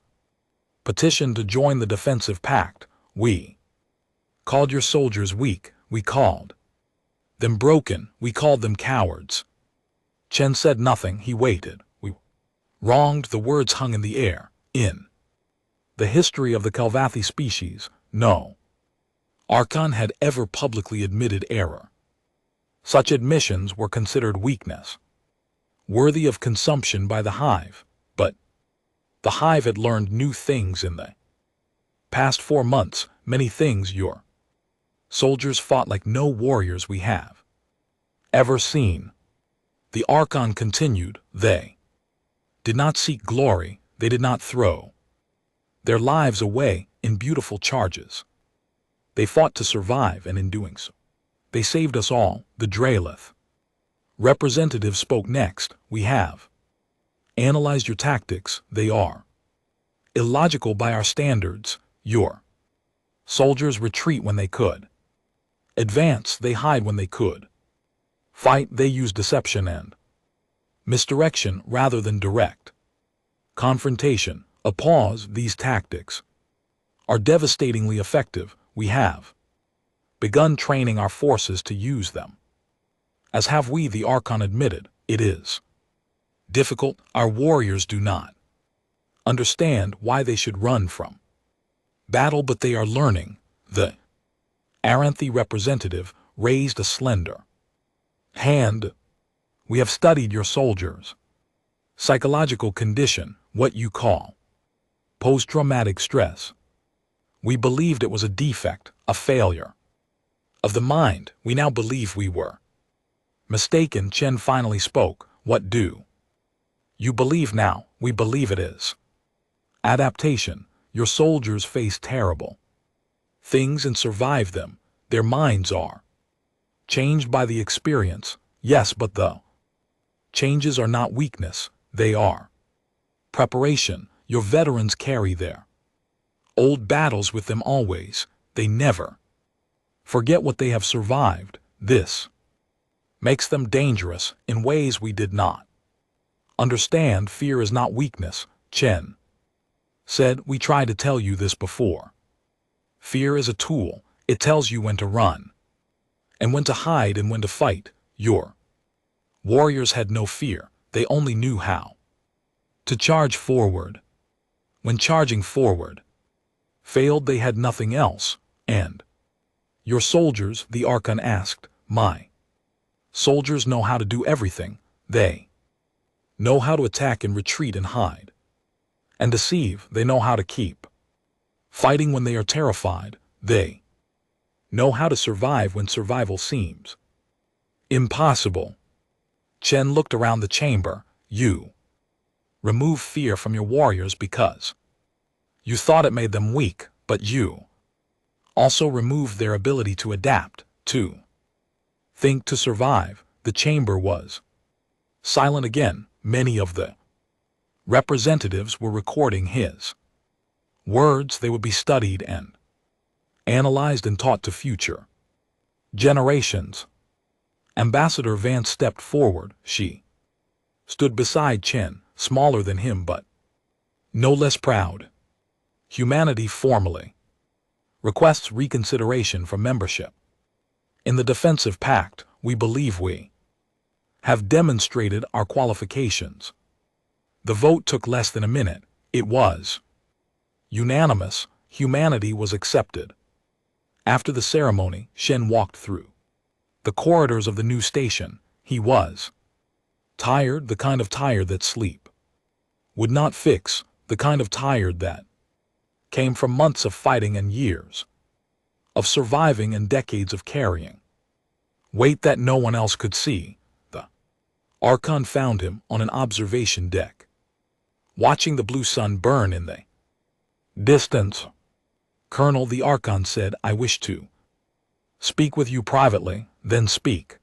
S1: petition to join the defensive pact. We called your soldiers weak. We called them broken. We called them cowards. Chen said nothing. He waited. We wronged. The words hung in the air. In the history of the Calvathi species, no Archon had ever publicly admitted error. Such admissions were considered weakness, worthy of consumption by the hive. But the hive had learned new things in the past 4 months, many things. Your soldiers fought like no warriors we have ever seen. The Archon continued, they did not seek glory, they did not throw their lives away in beautiful charges. They fought to survive, and in doing so, they saved us all. The Draelith representative spoke next. We have analyzed your tactics. They are illogical by our standards. Your soldiers retreat when they could advance, they hide when they could fight. They use deception and misdirection rather than direct confrontation. A pause. These tactics are devastatingly effective. We have begun training our forces to use them, as have we. The Archon admitted, it is difficult. Our warriors do not understand why they should run from battle, but they are learning. The Aranthi representative raised a slender hand. We have studied your soldiers' psychological condition, what you call post-traumatic stress. We believed it was a defect, a failure of the mind. We now believe we were mistaken. Chen finally spoke. What do you believe now? We believe it is adaptation. Your soldiers face terrible things and survive them. Their minds are changed by the experience. Yes, but the changes are not weakness. They are preparation. Your veterans carry their old battles with them always. They never forget what they have survived. This makes them dangerous in ways we did not understand. Fear is not weakness, Chen said. We tried to tell you this before. Fear is a tool. It tells you when to run and when to hide and when to fight. Your warriors had no fear. They only knew how to charge forward. When charging forward failed, they had nothing else. And your soldiers, the Archon asked, my soldiers know how to do everything. They know how to attack and retreat and hide. And deceive, they know how to keep. Fighting when they are terrified, they know how to survive when survival seems impossible. Chen looked around the chamber. You remove fear from your warriors because you thought it made them weak, but you also removed their ability to adapt, to think, to survive. The chamber was silent again. Many of the representatives were recording his words. They would be studied and analyzed and taught to future generations. Ambassador Vance stepped forward. She stood beside Chen, smaller than him but no less proud. Humanity formally requests reconsideration for membership in the Defensive Pact. We believe we have demonstrated our qualifications. The vote took less than a minute. It was unanimous. Humanity was accepted. After the ceremony, Shen walked through the corridors of the new station. He was tired, the kind of tired that sleep would not fix, the kind of tired that came from months of fighting and years of surviving and decades of carrying weight that no one else could see. The Archon found him on an observation deck, watching the blue sun burn in the distance. Colonel, the Archon said, I wish to speak with you privately. Then speak.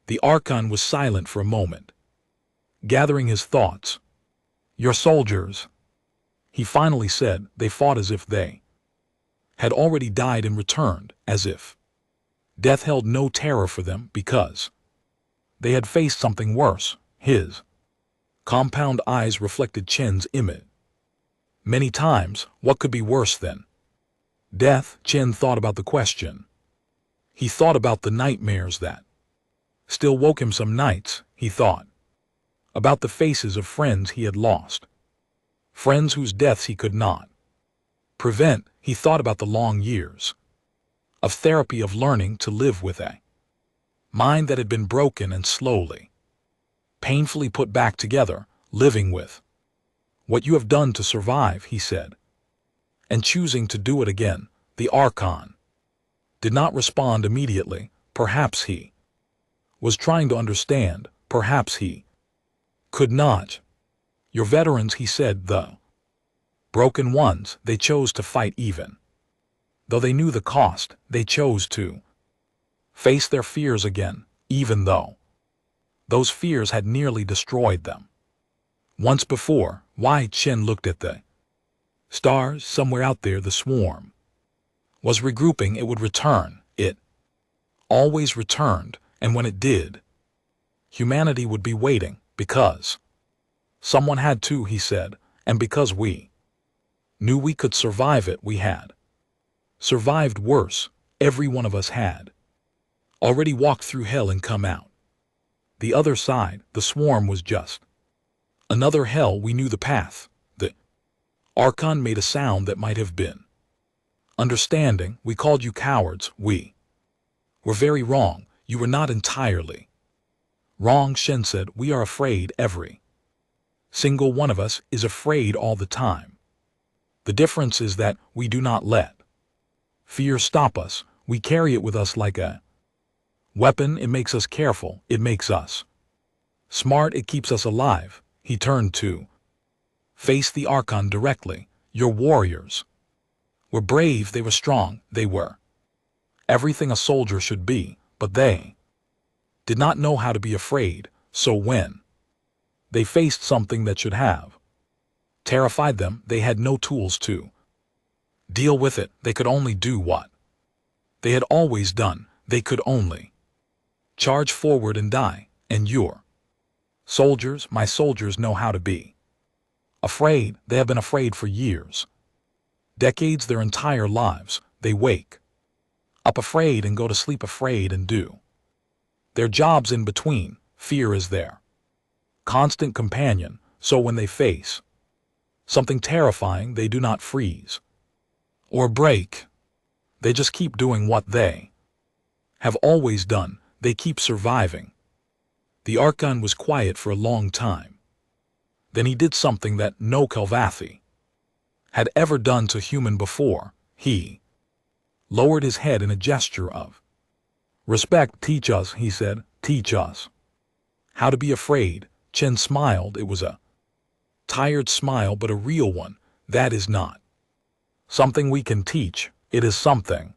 S1: The Archon was silent for a moment, gathering his thoughts. Your soldiers, he finally said, they fought as if they had already died and returned, as if death held no terror for them because they had faced something worse. His compound eyes reflected Chen's image. Many times, what could be worse than death? Chen thought about the question. He thought about the nightmares that still woke him some nights. He thought about the faces of friends he had lost, friends whose deaths he could not prevent. He thought about the long years of therapy, of learning to live with a mind that had been broken and slowly, painfully put back together, living with what you have done to survive, he said, and choosing to do it again. The Archon did not respond immediately. Perhaps he was trying to understand. Perhaps he could not. Your veterans, he said, the broken ones, they chose to fight even though they knew the cost. They chose to face their fears again, even though those fears had nearly destroyed them once before. Why? Chen looked at the stars. Somewhere out there the swarm was regrouping. It would return. It always returned, and when it did, humanity would be waiting, because someone had to, he said, and because we knew we could survive it. We had survived worse. Every one of us had already walked through hell and come out the other side. The swarm was just another hell. We knew the path. The Archon made a sound that might have been understanding. We called you cowards. We were very wrong. You were not entirely wrong, Shen said. We are afraid. Every single one of us is afraid all the time. The difference is that we do not let fear stop us. We carry it with us like a weapon. It makes us careful. It makes us smart. It keeps us alive. He turned to face the Archon directly. Your warriors were brave. They were strong. They were everything a soldier should be, but they did not know how to be afraid. So when they faced something that should have terrified them, they had no tools to deal with it. They could only do what they had always done. They could only charge forward and die. And your soldiers, my soldiers, know how to be afraid. They have been afraid for years, decades, their entire lives. They wake up afraid and go to sleep afraid and do their jobs in between. Fear is their constant companion. So when they face something terrifying, they do not freeze or break. They just keep doing what they have always done. They keep surviving. The Archon was quiet for a long time. Then he did something that no Kelvathi had ever done to human before. He lowered his head in a gesture of respect. Teach us, he said, teach us how to be afraid. Chen smiled. It was a tired smile, but a real one. That is not something we can teach. It is something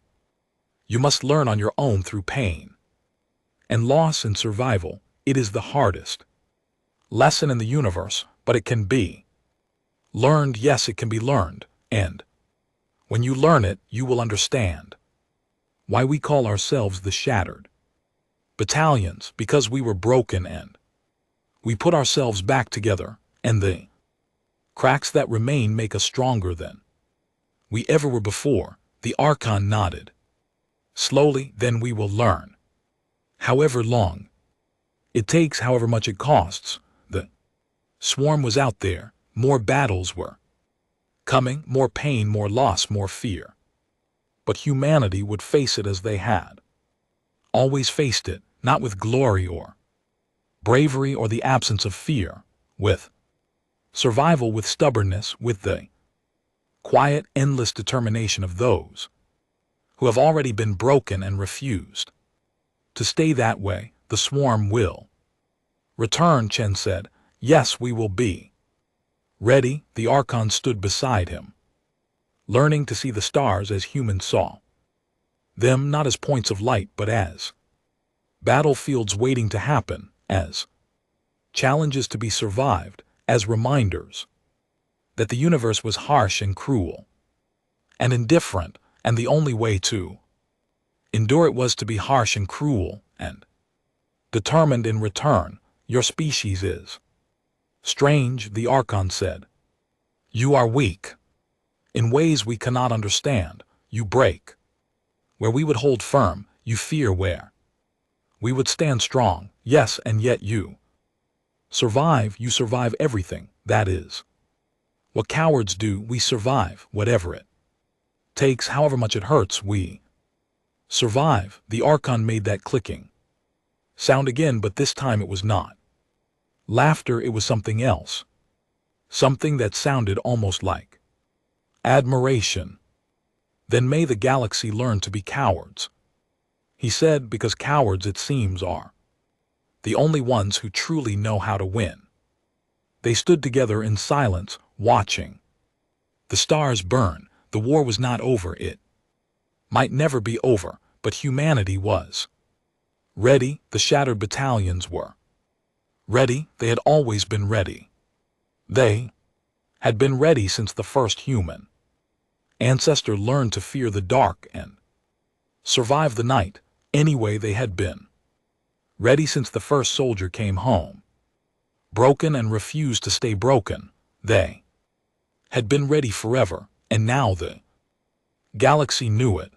S1: you must learn on your own through pain and loss and survival. It is the hardest lesson in the universe, but it can be learned. Yes, it can be learned. And when you learn it, you will understand why we call ourselves the Shattered Battalions, because we were broken and we put ourselves back together, and the cracks that remain make us stronger than we ever were before. The Archon nodded. Slowly, then we will learn. However long it takes, however much it costs. The swarm was out there. More battles were coming, more pain, more loss, more fear. But humanity would face it as they had always faced it, not with glory or bravery or the absence of fear, with survival, with stubbornness, with the quiet, endless determination of those who have already been broken and refused to stay that way. The swarm will return, Chen said. Yes, we will be ready. The Archon stood beside him, learning to see the stars as humans saw them, not as points of light, but as battlefields waiting to happen, as challenges to be survived, as reminders that the universe was harsh and cruel and indifferent, and the only way to endure it was to be harsh and cruel and determined in return. Your species is strange, the Archon said. You are weak in ways we cannot understand. You break where we would hold firm. You fear where we would stand strong. Yes, and yet you survive. You survive everything. That is what cowards do. We survive whatever it takes, however much it hurts. We survive. The Archon made that clicking sound again, but this time it was not laughter. It was something else, something that sounded almost like admiration. Then may the galaxy learn to be cowards, he said, because cowards, it seems, are the only ones who truly know how to win. They stood together in silence, watching the stars burn. The war was not over. It might never be over, but humanity was ready. The Shattered Battalions were ready. They had always been ready. They had been ready since the first human ancestor learned to fear the dark and survive the night. Anyway, they had been ready since the first soldier came home broken and refused to stay broken. They had been ready forever, and now the galaxy knew it.